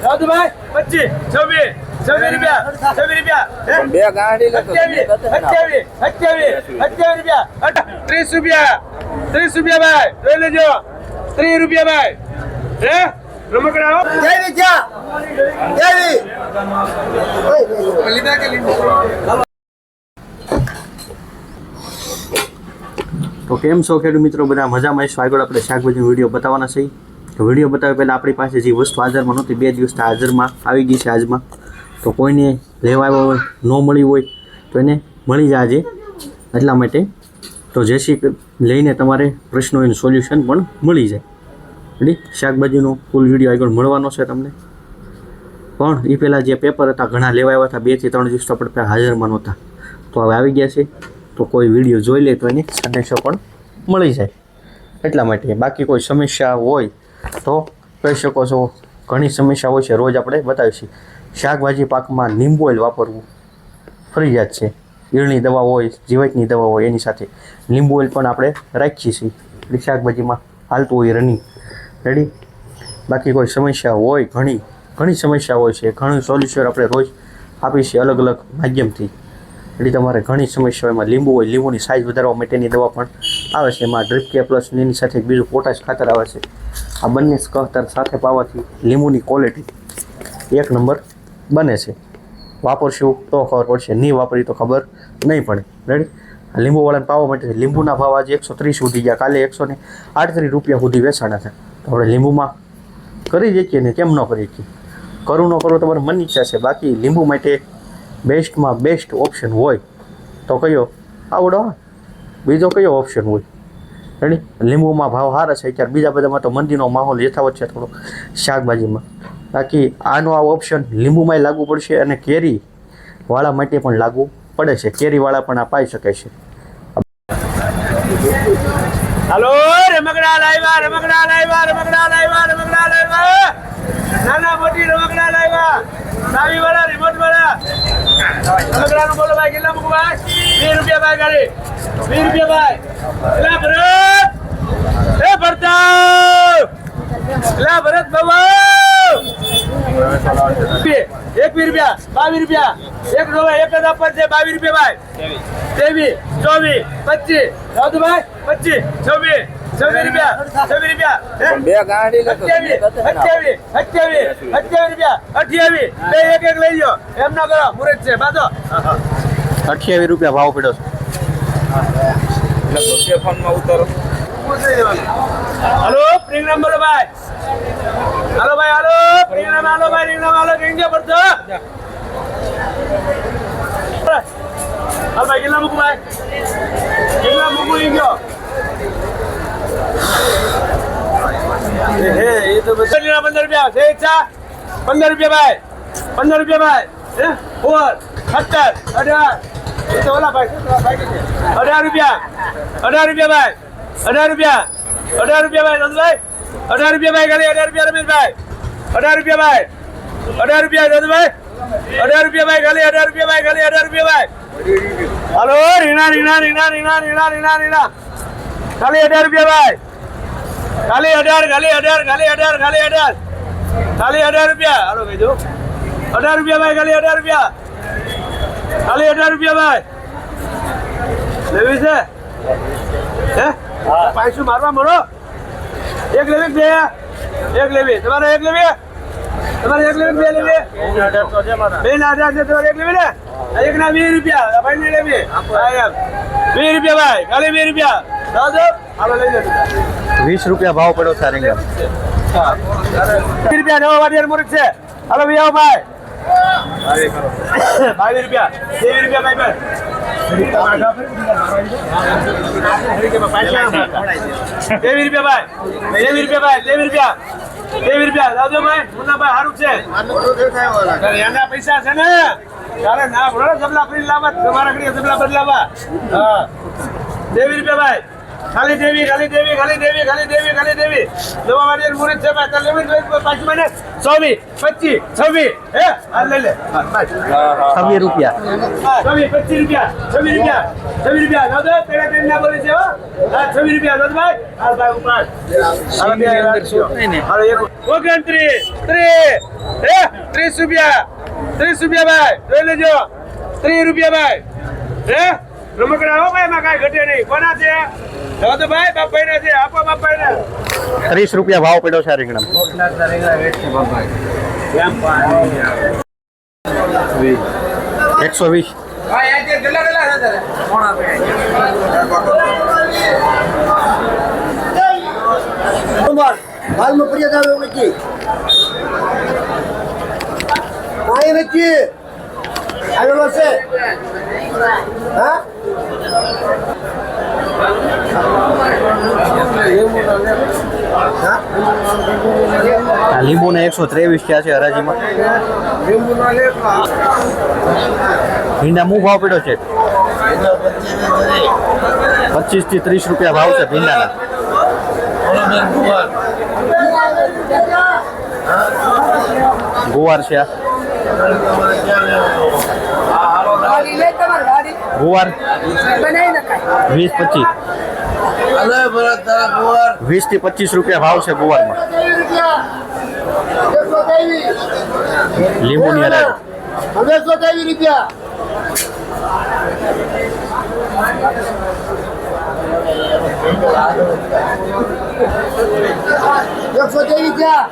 રાધુભાઈ 25 26 રૂપિયા 26 બે ગાડી લે 28 રૂપિયા 30 રૂપિયા ભાઈ જોઈ લેજો 30 રૂપિયા ભાઈ હે રમકડા કેવી ક્યાં કેવી લીધા કે લીધા તો કેમ છો ખેડૂત મિત્રો બધા મજામાં છો? આગળ આપણે શાકભાજીનો વિડીયો બતાવવાના છે. તો વિડીયો બતાવ્યા પહેલાં આપણી પાસે જે વસ્તુ હાજરમાં નહોતી 2 દિવસથી હાજરમાં આવી ગઈ છે આજમાં. તો કોઈને લેવા આવ્યા હોય ન મળી હોય તો એને મળી જાય આજે. એટલા માટે તો જેસી લઈને તમારે પ્રશ્નો એનું સોલ્યુશન પણ મળી જાય. રેડી? શાકભાજીનો ફૂલ વિડીયો આગળ મળવાનો છે તમને. પણ એ પહેલાં જે પેપર હતા ઘણા લેવા આવ્યા હતા 2 થી 3 દિવસ તો આપણે હાજરમાં નહોતા. તો હવે આવી ગયા છે. તો કોઈ વિડીયો જોઈ લે તો એને સંદેશો પણ મળી જાય. એટલા માટે બાકી કોઈ સમસ્યા હોય તો કહી શકો છો. ઘણી સમસ્યા હોય છે, રોજ આપણે બતાવીશું. શાકભાજી પાકમાં લીંબુ ઓઇલ વાપરવું ફરજિયાત છે. ઈળની દવા હોય, જીવાતની દવા હોય, એની સાથે લીંબુ ઓઇલ પણ આપણે રાખીએ છીએ. એટલે શાકભાજીમાં હાલતું હોય રનિંગ. રેડી? બાકી કોઈ સમસ્યા હોય, ઘણી સમસ્યા હોય છે, ઘણું સોલ્યુશન આપણે રોજ આપીએ છીએ અલગ અલગ માધ્યમથી. એટલે તમારે ઘણી સમસ્યા એમાં લીંબુ હોય, લીંબુની સાઇઝ વધારવા માટેની દવા પણ આવે છે. એમાં ડ્રીપ કે પ્લસ એની સાથે બીજું પોટાશ ખાતર આવે છે. આ બંને ખાતર સાથે પાવાથી લીંબુની ક્વોલિટી 1 નંબર બને છે. વાપરશું તો ખબર પડશે, નહીં વાપરી તો ખબર નહીં પડે. રેડી? લીંબુવાળાને પાવા માટે લીંબુના ભાવ આજે 130 સુધી ગયા, કાલે 138 રૂપિયા સુધી વેચાણા હતા. તો આપણે લીંબુમાં કરી શકીએ ને કેમ ન કરી શકીએ? કરું ન કરું તમારે મનની ઈચ્છા છે. બાકી લીંબુ માટે બેસ્ટમાં બેસ્ટ ઓપ્શન હોય તો કયો આવડો? બીજો કયો ઓપ્શન હોય? રેડી? લીંબુમાં ભાવ સારા છે અત્યારે. બીજા બધામાં તો મંદીનો માહોલ યથાવત છે થોડો શાકભાજીમાં. બાકી આનો આ ઓપ્શન લીંબુમાંય લાગુ પડશે અને કેરીવાળા માટે પણ લાગુ પડે છે. કેરીવાળા પણ આ પાઈ શકે છે. હાલો રમકડા લાવ્યા નાના મોટી રમકડા લાવ્યા. ચાવી વાળા, રિમોટ વાળા રમકડાનું બોલો ભાઈ. કેટલા મૂકું ભાઈ? 20 રૂપિયા ભાઈ ગાડી. 20 રૂપિયા ભાઈ. એલા ભરત, એ ભરત, એલા ભરત બાબા 21 રૂપિયા, 22 રૂપિયા. એક રોવા એક જ આપર છે. 22 રૂપિયા ભાઈ. 23 24 25 રાધુ ભાઈ 25 26 26 રૂપિયા બે ગાડી લે 28 રૂપિયા 28 બે એક લઈ લો. એમ ના કરો, મુરત છે બાદો. 28 રૂપિયા ભાવ પડ્યો છે. ફોનમાં ઉતારો. હાલો પ્રીમિયમ બોલો ભાઈ. હાલો ભાઈ, હાલો પ્રીમિયમ, હાલો ભાઈ પ્રીમિયમ, હાલો કેંગે પડતો. હાલ ભાઈ કેટલા મૂકું ભાઈ? કેટલા મૂકું ઈ ગયો? એ તો 15 રૂપિયા છે. ઈચ્છા 15 રૂપિયા ભાઈ. 15 રૂપિયા ભાઈ. 17 18 તો ઓલા ભાઈ 18 રૂપિયા. 18 રૂપિયા ભાઈ. 18 રૂપિયા. 18 રૂપિયા ભાઈ રંજભાઈ. 18 રૂપિયા ભાઈ ખાલી. 18 રૂપિયા રમેશભાઈ. 18 રૂપિયા ભાઈ. 18 રૂપિયા રંજભાઈ. 18 રૂપિયા ભાઈ ખાલી. 18 રૂપિયા ભાઈ ખાલી. 18 રૂપિયા ભાઈ. હાલો રીના ખાલી 18 રૂપિયા ભાઈ. ખાલી 18 રૂપિયા. હાલો કહી દો 18 રૂપિયા ભાઈ ખાલી. 18 રૂપિયા ખાલી. 18 રૂપિયા ભાઈ. લેવી છે હે? પૈસું મારવા મળો. એક લેવી બે એક લેવી. તમારે એક લેવી? તમારે એક લેવી બે લેવી? બે ના 18 છે. તમારે એક લેવી ને? એક ના 20 રૂપિયા ભાઈ ને લેવી. 20 રૂપિયા ભાઈ ખાલી. 20 રૂપિયા દાદો. હાલો લઈ લો. 20 રૂપિયા ભાવ પડ્યો છે રીંગણ. 20 રૂપિયા નવા વાડિયાર મુરત છે. હાલો ભાઈ આવો ભાઈ. 22 રૂપિયા. 23 રૂપિયા ભાઈ ભાઈ. 23 રૂપિયા ભાઈ. 23 રૂપિયા દાદો ભાઈ. મુન્ના ભાઈ સારું છે. એના પૈસા છે ને તારે ના ભરો. જબલા ફરી લાવવા તમારા ઘરે જબલા બદલાવા. હા 23 રૂપિયા ભાઈ ખાલી. દેવી નવા વાડિયાર મુરત છે ભાઈ. તારે લેવી પાછી મને 24 25 26 હે આ લઈ લે. 26 રૂપિયા. 26 રૂપિયા દાદો. પેલા ટ્રેન ના બોલી છે હો. 26 રૂપિયા દાદો ભાઈ. હાલ ભાઈ ઉપર. હાલ બે હાલો એક 29 30 રૂપિયા 30 રૂપિયા ભાઈ જોઈ લેજો 30 રૂપિયા ભાઈ રમકડા હો ભાઈ એમાં કાંઈ ઘટે નહીં કોના છે હવે તો ભાઈ બાપાઈ ના છે આપો બાપાઈ ને 30 રૂપિયા ભાવ પડ્યો છે આ રીંગણા 120 હાલમાં ફરિયાદ આવે નથી કાંઈ નથી આવેલો છે હા આ લીંબુને 123 થયા છે હરાજીમાં ભીંડા હું ભાવ પડ્યો છે 25 થી 30 રૂપિયા ભાવ છે ભીંડાના ગુવાર છે ગુવાર 20-25 20 થી 25 રૂપિયા ભાવ છે ગુવારમાં લીંબુની હરાજી 123 રૂપિયા એકસો તેવી ત્યાં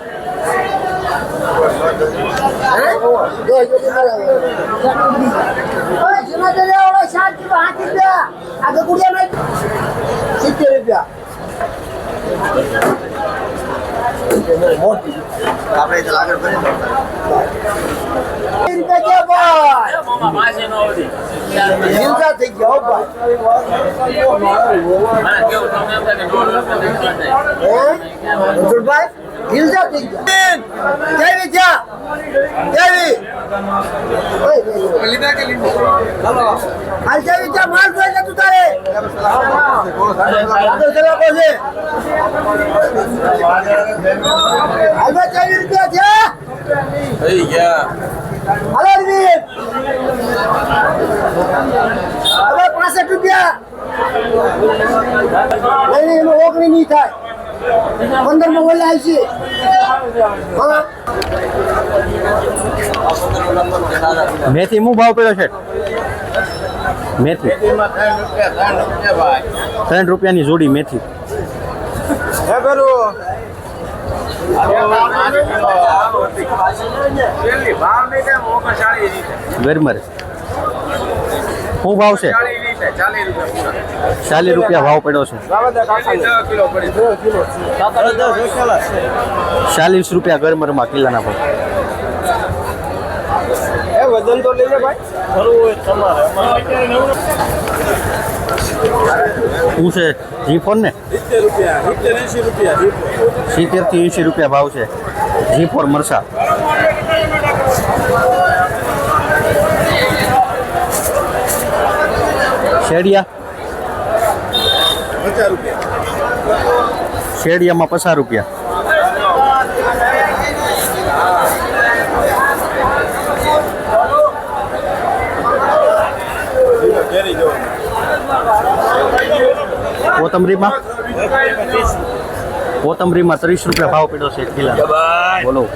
હવે 65 રૂપિયા ઓગણી નહીં થાય 15 માં બોલે આવશે મેથી હું ભાવ પડ્યો છે મેથી 3 રૂપિયાની જોડી મેથી ગરમર શું ભાવ છે 40 રૂપિયા ભાવ પડ્યો છે 40 રૂપિયા ગરમરમાં કિલ્લાના ભાવ વજન તો લઈ લે ભાઈ શું છે જીફોન ને 70 થી 80 રૂપિયા ભાવ છે જીફોર મરસા શેડિયા 50 રૂપિયા શેડિયામાં 50 રૂપિયા કોથમરીમાં 30 રૂપિયા ભાવ પડ્યો છે કિલ્લા બોલો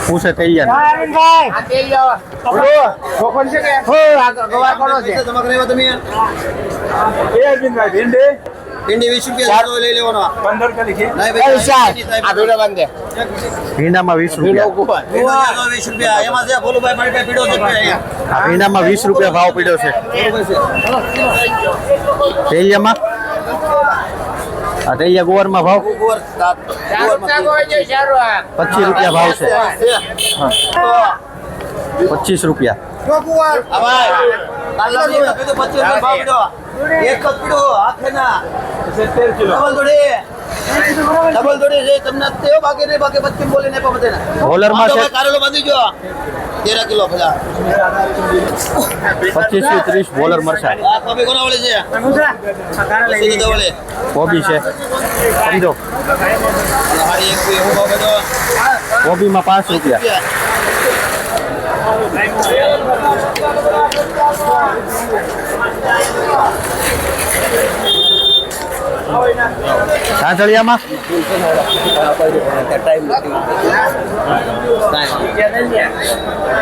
શું છે તૈયાર ભીંડી 20 રૂપિયા લઈ લેવાનો 15 ભીંડામાં 20 રૂપિયા 20 રૂપિયા એમાં છે ભોલુભાઈ મારી પાસે પીડો છે અહીંયા આ ભીંડામાં 20 રૂપિયા ભાવ પડ્યો છે તેલિયામાં આ તેલિયા ગુવારમાં ભાવ 25 રૂપિયા ભાવ છે 25 રૂપિયા એક જ પીડો હાથે ના 70 કિલો ડબલ જોડી છે તમને તેઓ બાકી નહીં બાકી બચ્ચી બોલી ને પણ બધાને બોલરમાં છે કારેલો બાંધી જો 13 કિલો ભલા 25 થી 30 બોલર મળશે આ કોબી કોના વાળી છે પછી તો વાળી કોબી છે સમજો હારી એક કોઈ હું બાબે તો કોબીમાં 5 રૂપિયા સાંજળિયામાં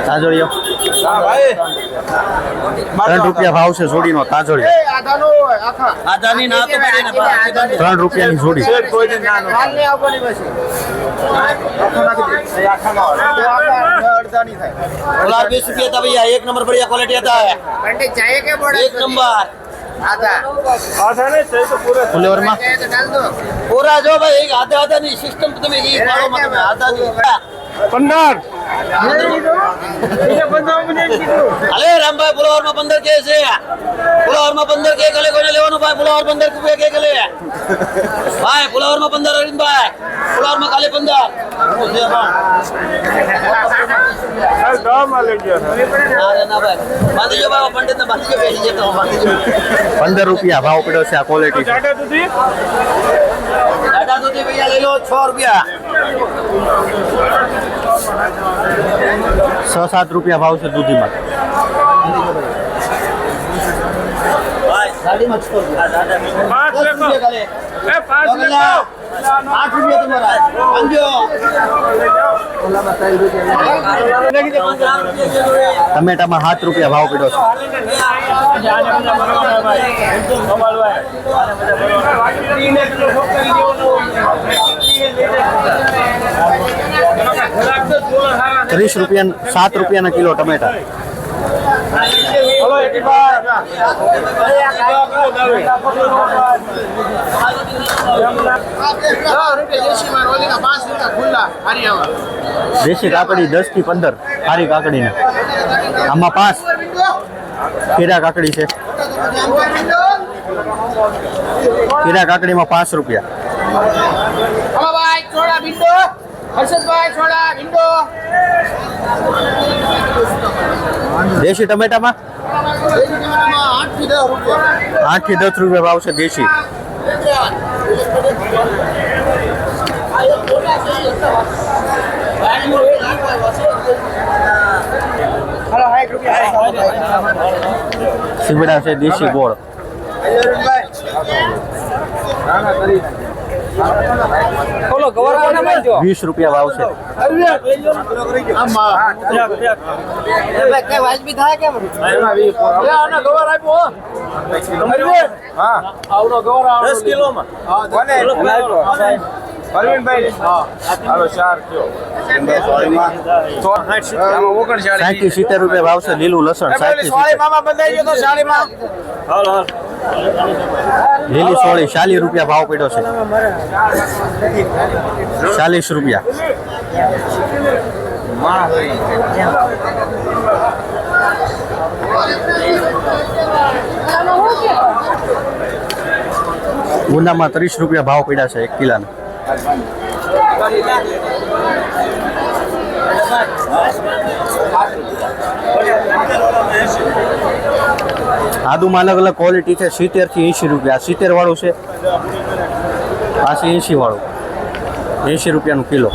તાજોળિયો 3 રૂપિયા ભાવ છે જોડીનો તાજોળિયો આધાની ના તો પડે ને 3 રૂપિયાની જોડી गुलाब 20 रुपये था भैया एक नंबर बढ़िया क्वालिटी आता है पंडित चाहिए क्या बोर्ड एक नंबर आधा ફુલેવરમાં चाहिए तो डाल दो पूरा जो भाई एक आधा आधा नहीं सिस्टम तो तुम्हें ये मारो मत में आधा नहीं 15 अरे राम भाई पुलावर में 15 के से पुलावर में 15 के गले कोने लेवानो भाई पुलावर 15 रुपये के गले भाई पुलावर में 15 अरविंद भाई पुलावर में खाली 15 अरे ना भाई बांधी जो भाई पंडित ने बांधी जो भेज देता हूं बांधी जो 15 રૂપિયા ભાવ પડ્યો છે આ ક્વોલિટી टाटा दूधी भैया ले लो 6 रुपया 6-7 રૂપિયા ભાવ છે દૂધીમાં भाई साड़ी मत छोड़ 5 रुपये खाली 5 रुपये 8 रुपये तुम्हारा अंजो ટમેટામાં 7 રૂપિયા ભાવ પડ્યો છે ₹30 7 રૂપિયાના કિલો ટમેટા દેશી કાકડી 10 થી 15 સારી કાકડીને આમાં 5 ખીરા કાકડી છે ખીરા કાકડીમાં 5 રૂપિયા हेलो भाई छोड़ा बिंदो हर्षद भाई छोड़ा बिंदो દેશી ટમેટામાં 8 થી 10 रुपया 8 થી 10 રૂપિયા ભાવ છે દેશી સીંગડા છે દેશી ગોળ બોલો ગવર કોને માંગ્યો 20 રૂપિયા ભાવ છે क्या वाइज भी था क्या ગવર આપ્યો હા આવડો ગવર 10 કિલોમાં કોને અરવિંદભાઈ હાલો 4 કયો 60-70 રૂપિયા ભાવ છે લીલું લસણ 60-70 મામા બંધાઈ ગયો તો સાડીમાં હાલ હાલ લીલી સોળી 40 રૂપિયા ભાવ પડ્યો છે 40 રૂપિયા ગુંદામાં 30 રૂપિયા ભાવ પડ્યા છે 1 કિલોના આદુમાં અલગ અલગ ક્વોલિટી છે 70 થી 80 રૂપિયા 70 વાળું છે આ છે 80 વાળું 80 રૂપિયાનું કિલો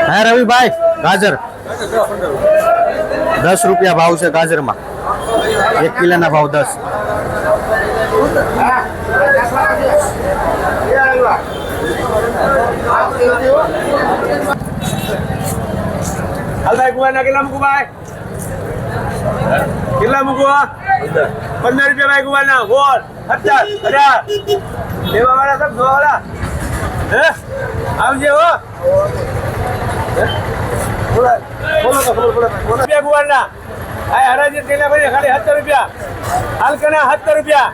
હા રવિભાઈ ગાજર 10 રૂપિયા ભાવ છે ગાજરમાં 1 કિલોના ભાવ 10 હાલ ભાઈ કુવાના કેટલા મૂકું ભાઈ કેટલા મૂકું 15 રૂપિયા ભાઈ કુવાના બોલ 17 લેવા વાળા સબ વાળા હે આવજે હો બોલો તો બોલો રૂપિયા કુવાના આ હરાજી તેના ભાઈ ખાલી 17 રૂપિયા હાલ કના 17 રૂપિયા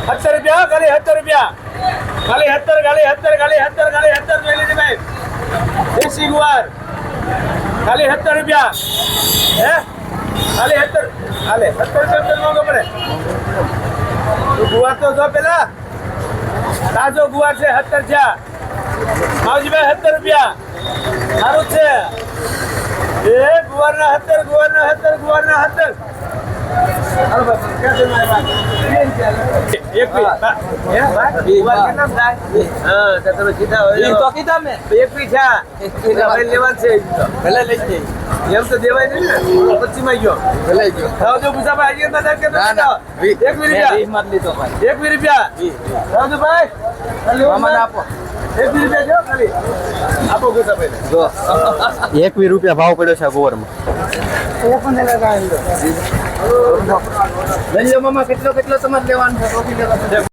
17 રૂપિયા ખાલી 17 રૂપિયા ખાલી 17 ખાલી 17 ખાલી 17 ખાલી 17 લઈ લીધી ભાઈ દેશી ગુવાર ખાલી 70 રૂપિયા હે ખાલી 70 હાલે 70 માંગો પડે ગુવાર તો જો પેલા તાજો ગુવાર છે 70 છે માવજીભાઈ 70 રૂપિયા સારું છે એ ગુવારના 70 ગુવારના 70 હાલો ભાઈ ક્યાં છે મારી વાત એક મિનિટ હે ભાઈ ગુવાર કેટલા થાય હા તો તમે સીધા હોય તો કીધા મે એક મિનિટ છે ભાઈ લેવાનું છે ભલે લઈ જઈ એમ તો દેવાય નહીં ને 25 માં ગયો ભલે ગયો રાવજો મુસાભાઈ આજે ના કે ના 1 મિનિટ મત લીધો ભાઈ 1 રૂપિયા રાવજો ભાઈ મામા આપો 1 રૂપિયા જો ખાલી આપો મુસાભાઈ જો 21 રૂપિયા ભાવ પડ્યો છે આ ગુવારમાં લઈ લો મામા કેટલો તમારે લેવાનું છે